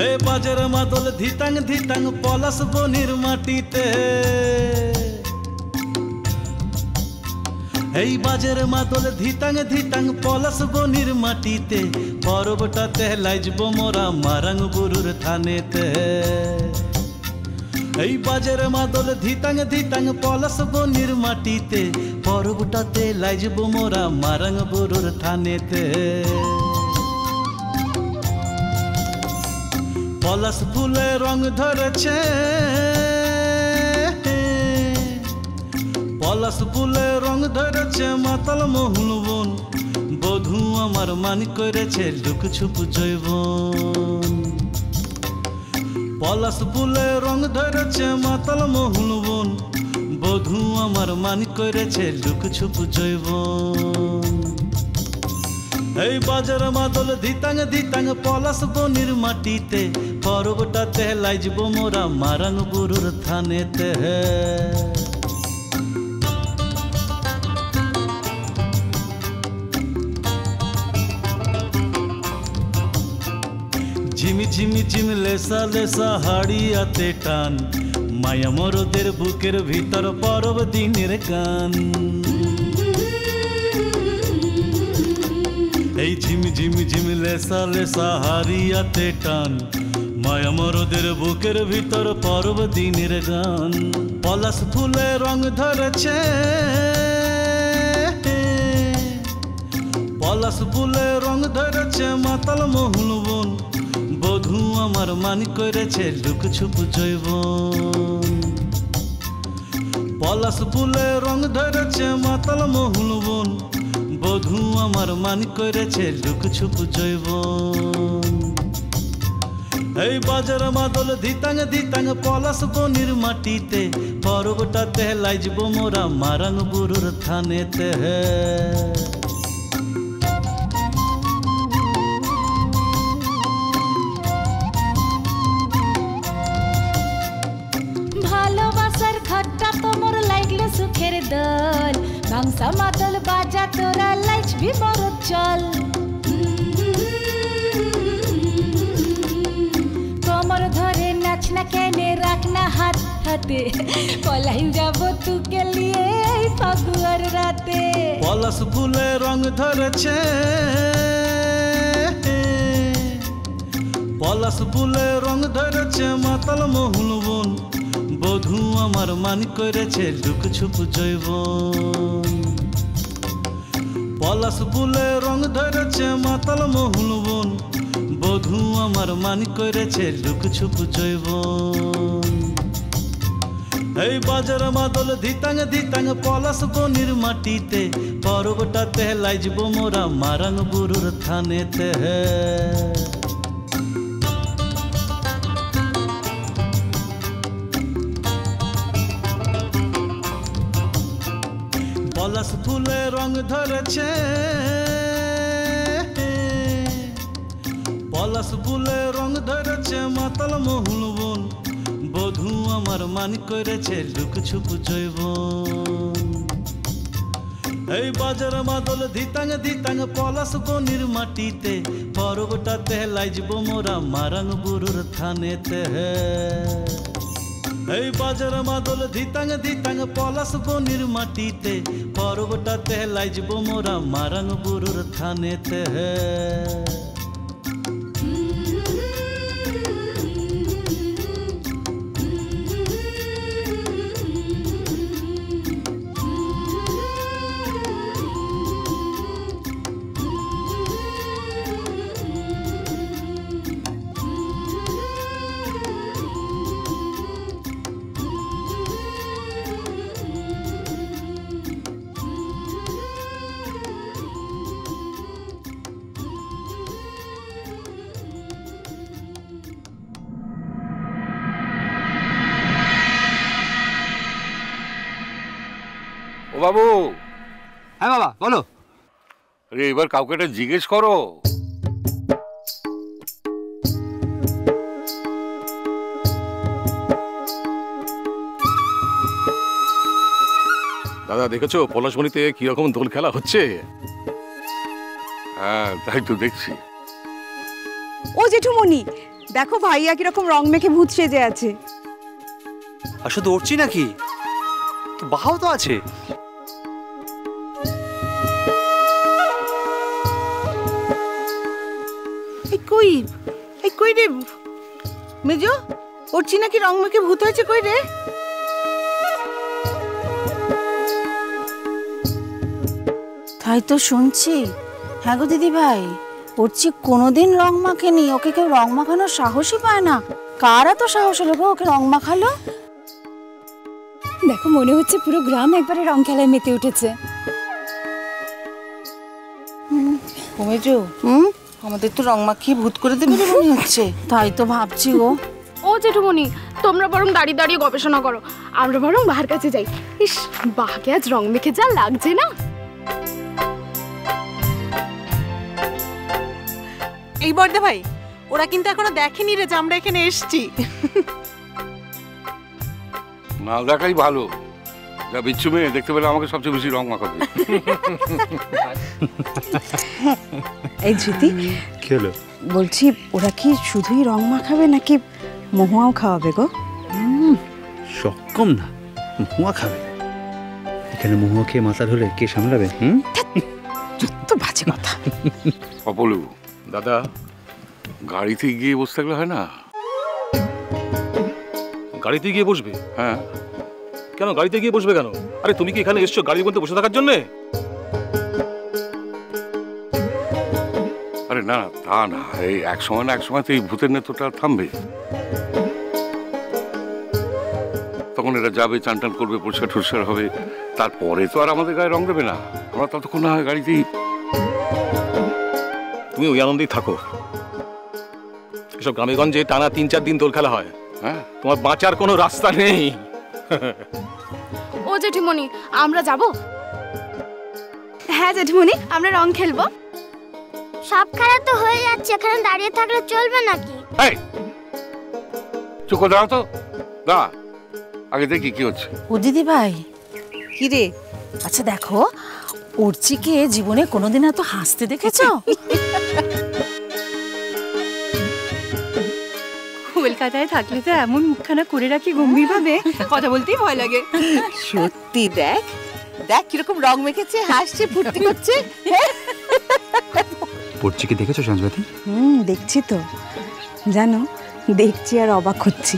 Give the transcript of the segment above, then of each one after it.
এই বাজের মাদল ধিতাং ধিতাং পলাশ বনির মাটিতে, এই বাজের মাদল ধিতাং ধিতাং পলাশ বনির মাটিতে, পরবটাতে লাইজব মোরা মারাং বুরুর থানেতে। এই বাজের মাদল ধিতাং ধিতাং পলাশ বনির মাটিতে, পরবটাতে লাইজব মোরা মারাং বুরুর থানেতে। পলাশ ফুলে রং ধরেছে, পলাশ ফুলে রং ধরেছে মাতাল মহুল বন, বধূ আমার মান করেছে লুক ছুপ জৈবন। পলাশ ফুলে রং ধরেছে মাতাল মহুল বন, বধূ আমার মান করেছে লুক ছুপ জৈবন। এই বাজার মাদল ধিতাং ধিতাং পলাশ বনির মাটিতে, পরবটাতে লাইজব মোরা মারাং বুরুর থানেতে। ঝিমি ঝিমি ঝিম লেসা লেসা হাড়িয়াতে টান, মায়া মরদের বুকের ভিতর পরব দিনের গান। এই ঝিমি ঝিমি ঝিম লেসা লেসা হাড়িয়াতে টান, মায়া মরদের বুকের ভিতর পরব দিনের গান। পলাশ ফুলে রং ধরেছে, পলাশ ফুলে রং ধরেছে মাতাল মহুল বন, বধূ আমার মান করেছে লুক ছুপ জৈবন। পলাশ ফুলে রং ধরেছে মাতাল মহুল বন, বধূ আমার মান করেছে লুক ছুপ জৈবন। এই বাজার মাদল ধিতাং ধিতাং পলাশ বনির মাটিতে, পরবটাতে লাইজব মোরা মারাং বুরুর থানেতে। ভালোবাসার ঘরটা তোমার লাগলে সুখের দল, ভাংসা মাদল বাজা তোরা লাইজবি মোর চল। কোমর ধরে নাচ না কেনে রাখ না হাত হাতে, পলাই যাব তুকে লিয়ে এই ফাগুয়ার রাতে। পলাশ ফুলে রং ধরেছে, পলাশ ফুলে রং ধরেছে মাতাল মহুল বন, বধূ আমার মান করেছে লুক ছুপ জৈবন। পলাশ ফুলে রং ধরেছে মাতাল মহুল বন, বধূ আমার মান করেছে লুক ছুপ জৈবন। এই বাজার মাদল ধিতাং ধিতাং পলাশ বনির মাটিতে, পরবটাতে লাইজব মোরা মারাং বুরুর থানেতে। পলাশ ফুলে রং ধরেছে, পলাশ ফুলে রং ধরেছে মাতাল মহুল বন, বধূ আমার মান করেছে লুক ছুপ জৈবন। এই বাজার মাদল ধিতাং ধিতাং পলাশ বনির মাটিতে, পরবটাতে লাইজব মোরা মারাং বুরুর থানেতে। এই বাজার মাদল ধিতাং ধিতাং পলাশ বনির মাটিতে, পরবটাতে লাইজব মোরা মারাং বুরুর থানেতে। ও বাবু। হ্যাঁ বাবা বলো। আরে এবার কাউকে একটা জিজ্ঞেস করো। দাদা দেখেছো পলাশমণিতে কিরকম দোল খেলা হচ্ছে? হ্যাঁ তাই তো দেখছি। ও জেঠুমণি, দেখো ভাইয়া কিরকম রং মেখে ভূত সেজে আছে। আর শুধু উঠছি নাকি, তো বাহাও তো আছে। এই কই রে মেজো, উঠছি নাকি রং মেখে ভূত হয়েছে, কই রে? তাই তো শুনছি। হ্যাঁ গো দিদি ভাই, উঠছি কোনোদিন রং মাখেনি, ওকে কেউ রং মাখানোর সাহসই পায় না। কার এত সাহস হলো গো ওকে রং মাখালো? দেখো মনে হচ্ছে পুরো গ্রাম একবারে রং খেলায় মেতে উঠেছে। মেজো, আমাদের তো রং মাখিয়ে ভূত করে দেবে মনে হচ্ছে। তাই তো ভাবছি গো। ও জেঠুমনি, তোমরা বরং দাঁড়িয়ে দাঁড়িয়ে গবেষণা করো, আমরা বরং বাহার কাছে যাই। ইস, বাহাকে আজ রং মেখে যা লাগছে না। এই বর্দা ভাই, ওরা কিন্তু এখনো দেখেনি রে যে আমরা এখানে এসেছি। না দেখাই ভালো, যা বিচ্ছু মেয়ে দেখতে পেলে আমাকে সবচেয়ে বেশি রং মাখাবে। এই ধৃতি, কি হলো? বলছি ওরা কি শুধুই রং মাখাবে নাকি মহুয়াও খাওয়াবে গো? সক্ষম না, মহুয়া খাবে। এখানে মহুয়া খেয়ে মাথা ধরে কে সামলাবে? যত বাজে কথা। অপলু, দাদা, গাড়িতে গিয়ে বসে থাকলে হয় না? গাড়িতে গিয়ে বসবে? হ্যাঁ। কেন গাড়িতে গিয়ে বসবে কেন? আরে তুমি কি এখানে এসছো গাড়ির মধ্যে বসে থাকার জন্য? আরে না, তা না, এই এক সময় না এক সময় তো এই ভূতের নেত্রটা থামবে। তখন এরা যাবে, চান টান করবে, পরিষ্কার টরিষ্কার হবে, তারপরে তো আর আমাদের গায়ে রং দেবে না। আমরা ততক্ষণ না হয় গাড়িতেই। তুমি ওই আনন্দেই থাকো। এসব গ্রামেগঞ্জে টানা ৩-৪ দিন দোল খেলা হয়। হ্যাঁ, তোমার বাঁচার কোনো রাস্তা নেই। ও জেঠিমনি, আমরা যাব? হ্যাঁ জেঠিমনি, আমরা রং খেলবো। সব খেলা তো হয়ে যাচ্ছে, এখানে দাঁড়িয়ে থাকলে চলবে নাকি? এই চুপ করে দাঁড়াও তো, দাঁড়া, আগে দেখি কি হচ্ছে। ও দিদি ভাই, কি রে? আচ্ছা দেখো, উর্চিকে জীবনে কোনোদিন এত হাসতে দেখেছো? কলকাতায় থাকলে তো এমন মুখখানা করে রাখি গম্ভীর ভাবে, কথা বলতেই ভয় লাগে। সত্যি দেখ দেখ কিরকম রং মেখেছে, হাসছে, ফুর্তি করছে। পড়ছিকে দেখেছো সঞ্জবাতি? দেখছি তো, জানো দেখছি আর অবাক হচ্ছি।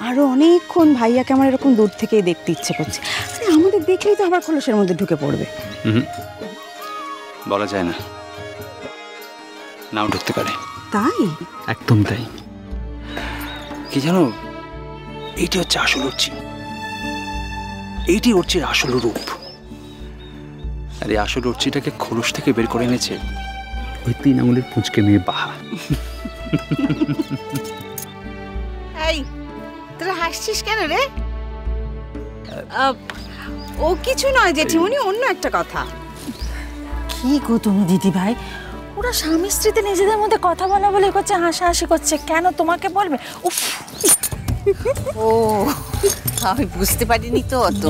আরো অনেকক্ষণ ভাইয়াকে আমার এরকম দূর থেকেই দেখতে ইচ্ছে করছে। আরে আমাদের দেখলেই তো আবার খোলসের মধ্যে ঢুকে পড়বে। বলা যায় না, নাও ঢুকতে পারে। তাই? একদম তাই। কি জানো, এইটি হচ্ছে আসল উর্চি, এইটি উর্চির আসল রূপ। আর এই আসল উর্চিটাকে খোলস থেকে বের করে এনেছে ওই 3 আঙুলের পুঁচকে মেয়ে বাহা। এই তোরা হাসছিস কেন রে? ও কিছু নয় জেঠিমনি, অন্য একটা কথা। কি গো তুমি দিদি ভাই, ওরা স্বামী স্ত্রীতে নিজেদের মধ্যে কথা বলা বলে করছে, হাসাহাসি করছে, কেন তোমাকে বলবে? উফ, ও আমি বুঝতে পারিনি তো অত।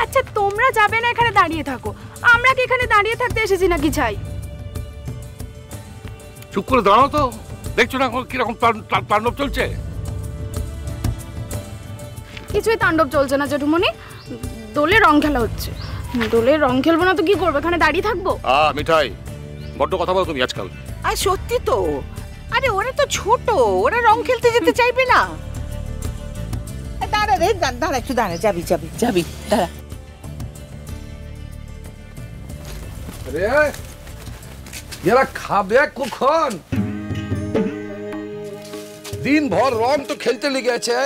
আচ্ছা তোমরা যাবে না, এখানে দাঁড়িয়ে থাকো। আমরা কি এখানে দাঁড়িয়ে থাকতে এসেছি নাকি চাই? চুপ করে দাঁড়াও তো, দেখছো না কিরকম তাণ্ডব চলছে? কিছুই তাণ্ডব চলছে না জেঠুমনি, দোলে রং খেলা হচ্ছে। দোলে রং খেলবো না তো কি করবো, এখানে দাঁড়িয়ে থাকবো? মিঠাই, বড্ড কথা বলো তুমি আজকাল। আর সত্যি তো, আরে ওরা তো ছোট, ওরা রং খেলতে যেতে চাইবে না। দাঁড়া রে, দাঁড়া একটু, দাঁড়া, যাবি যাবি যাবি, দাঁড়া। এরা খাবে কখন? দিন ভর রং তো খেলতে লেগেছে,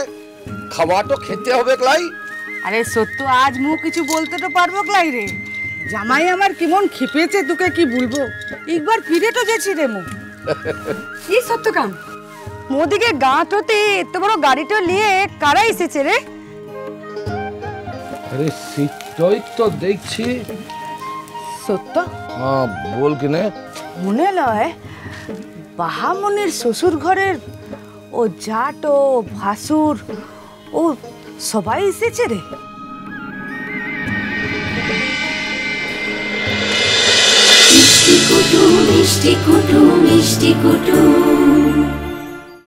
খাওয়া তো খেতে হবে ক্লাই। আরে সত্য, আজ মুখ কিছু বলতে তো পারবো ক্লাই রে। জামাই আমার কেমন খেপেছে, তোকে কি বলবো। একবার ফিরে তো গেছি রে মুখ। এই সত্যকাম, মোদিকে গাঁট হতে এত বড় গাড়িটা নিয়ে কারা এসেছে রে? আরে সেটাই তো দেখছি। সত্য? হ্যাঁ বল কিনে। মনে লয় বাহামনির শ্বশুর ঘরের ও জাট ও ভাসুর ও সবাই এসেছে রে। মিষ্টি কুটুম মিষ্টি কুটুম মিষ্টি কুটুম।